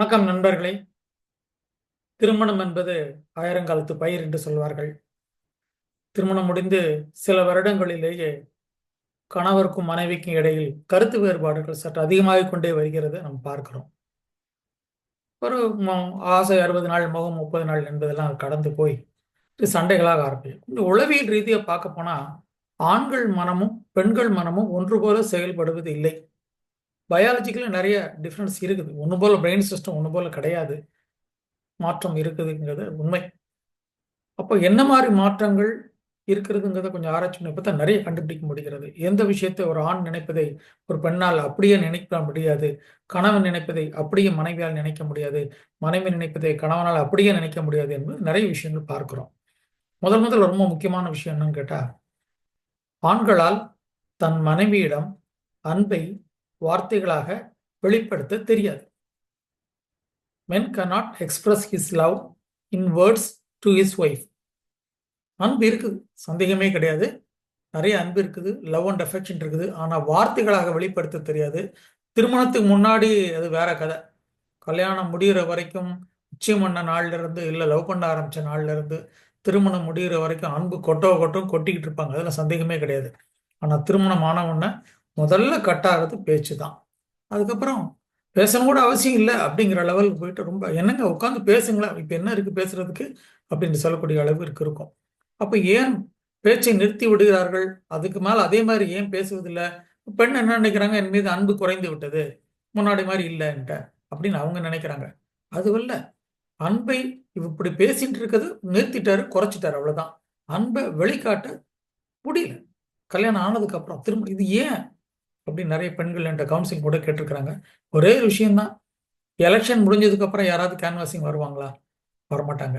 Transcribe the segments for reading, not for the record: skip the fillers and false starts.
வணக்கம் நண்பர்களே. திருமணம் என்பது ஆயிரங்காலத்து பயிர் என்று சொல்வார்கள். திருமணம் முடிந்து சில வருடங்களிலேயே கணவருக்கும் மனைவிக்கும் இடையில் கருத்து வேறுபாடுகள் சற்று அதிகமாகிக் கொண்டே வருகிறது நாம் பார்க்கிறோம். ஒரு ஆசை 60 நாள், முகம் 30 நாள் என்பதெல்லாம் கடந்து போய் சண்டைகளாக ஆரம்பிக்கும். இந்த உளவியல் ரீதியாக பார்க்க போனா ஆண்கள் மனமும் பெண்கள் மனமும் ஒன்று போல செயல்படுவது இல்லை. பயாலஜிக்கலா நிறைய டிஃபரன்ஸ் இருக்குது. ஒன்று போல பிரெயின் சிஸ்டம் ஒன்று போல கிடையாது. மாற்றம் இருக்குதுங்கிறது உண்மை. அப்போ என்ன மாதிரி மாற்றங்கள் இருக்கிறதுங்கிறத கொஞ்சம் ஆராய்ச்சி பண்ணி பார்த்தா நிறைய கண்டுபிடிக்க முடிகிறது. எந்த விஷயத்தை ஒரு ஆண் நினைப்பதை ஒரு பெண்ணால் அப்படியே நினைக்க முடியாது. கணவன் நினைப்பதை அப்படியே மனைவியால் நினைக்க முடியாது. மனைவி நினைப்பதை கணவனால் அப்படியே நினைக்க முடியாது என்பது நிறைய விஷயங்கள் பார்க்கிறோம். முதல் ரொம்ப முக்கியமான விஷயம் என்னன்னு கேட்டா, ஆண்களால் தன் மனைவியிடம் அன்பை வார்த்தைகளாக வெளிப்படுத்த தெரியாது. Men cannot express his love in words to his wife. அன்பு இருக்குது, சந்தேகமே கிடையாது. நிறைய அன்பு இருக்குது, லவ் அண்ட் அஃபெக்ஷன் இருக்குது. ஆனால் வார்த்தைகளாக வெளிப்படுத்த தெரியாது. திருமணத்துக்கு முன்னாடி அது வேற கதை. கல்யாணம் முடிகிற வரைக்கும் நிச்சயம் பண்ண நாள்ல இருந்து இல்லை லவ் பண்ண ஆரம்பிச்ச நாள்ல இருந்து திருமணம் முடிகிற வரைக்கும் அன்பு கொட்டும் கொட்டிக்கிட்டு இருப்பாங்க. அதெல்லாம் சந்தேகமே கிடையாது. ஆனால் திருமணம் ஆன உடனே முதல்ல கட்டாகிறது பேச்சு தான். அதுக்கப்புறம் பேசணும் கூட அவசியம் இல்லை அப்படிங்கிற லெவலுக்கு போயிட்டு ரொம்ப என்னங்க உட்காந்து பேசுங்களா, இப்போ என்ன இருக்கு பேசுறதுக்கு அப்படின்னு சொல்லக்கூடிய அளவுக்கு இருக்கும். அப்போ ஏன் பேச்சை நிறுத்தி விடுகிறார்கள்? அதுக்கு மேல அதே மாதிரி ஏன் பேசுவதில்லை? பெண் என்ன நினைக்கிறாங்க, என் மீது அன்பு குறைந்து விட்டது, முன்னாடி மாதிரி இல்லைன்ட்ட அப்படின்னு அவங்க நினைக்கிறாங்க. அதுவல்ல, அன்பை இப்படி பேசிட்டு இருக்கிறது நிறுத்திட்டாரு, குறைச்சிட்டாரு, அவ்வளவுதான். அன்பை வெளிக்காட்ட முடியல கல்யாணம் ஆனதுக்கு அப்புறம். திரும்ப இது ஏன் அப்படின்னு நிறைய பெண்கள் என்கிட்ட கவுன்சிலிங் கூட கேட்டிருக்கிறாங்க. ஒரே ஒரு விஷயம்தான், எலெக்ஷன் முடிஞ்சதுக்கு அப்புறம் யாராவது கேன்வாசிங் வருவாங்களா? வரமாட்டாங்க.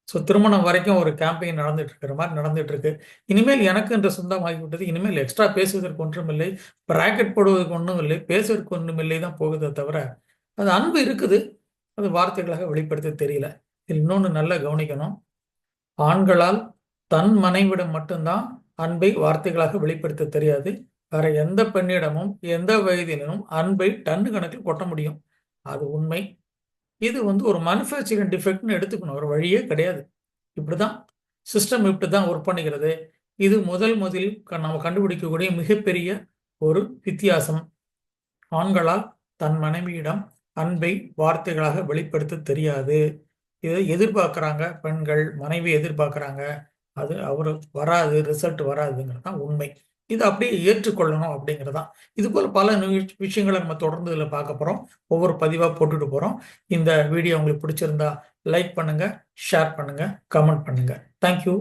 ஸோ திருமணம் வரைக்கும் ஒரு கேம்பெயின் நடந்துட்டு இருக்கிற மாதிரி நடந்துட்டு இருக்கு. இனிமேல் எனக்கு என்ற சொந்தமாகிவிட்டது. இனிமேல் எக்ஸ்ட்ரா பேசுவதற்கு ஒன்றும் இல்லை, பிராக்கெட் போடுவதற்கு ஒன்றும் இல்லை, பேசுவதற்கு ஒன்றும் இல்லை தான் போகுதே தவிர அது அன்பு இருக்குது, அது வார்த்தைகளாக வெளிப்படுத்த தெரியல. இதில் இன்னொன்று நல்லா கவனிக்கணும். ஆண்களால் தன் மனைவிடம் மட்டும்தான் அன்பை வார்த்தைகளாக வெளிப்படுத்த தெரியாது. வேற எந்த பெண்ணிடமும் எந்த வயதிலும் அன்பை டன்னு கணக்கில் கொட்ட முடியும். அது உண்மை. இது ஒரு மேனுஃபேக்சரிங் டிஃபெக்ட்னு எடுத்துக்கணும், ஒரு வழியே கிடையாது. இப்படிதான் சிஸ்டம் இப்படிதான் ஒர்க் பண்ணுகிறது. இது முதலில் நம்ம கண்டுபிடிக்கக்கூடிய மிகப்பெரிய ஒரு வித்தியாசம். ஆண்களால் தன் மனைவியிடம் அன்பை வார்த்தைகளாக வெளிப்படுத்த தெரியாது. இதை எதிர்பார்க்குறாங்க பெண்கள், மனைவி எதிர்பார்க்குறாங்க. அது அவர் வராது, ரிசல்ட் வராதுங்கிறது தான் உண்மை. இது அப்படியே ஏற்றுக்கொள்ளணும் அப்படிங்கிறதான். இது போல பல விஷயங்களை நம்ம தொடர்ந்து இதில் பார்க்க போகிறோம். ஒவ்வொரு பதிவாக போட்டுட்டு போகிறோம். இந்த வீடியோ உங்களுக்கு பிடிச்சிருந்தா லைக் பண்ணுங்க, ஷேர் பண்ணுங்க, கமெண்ட் பண்ணுங்க. தேங்க்யூ.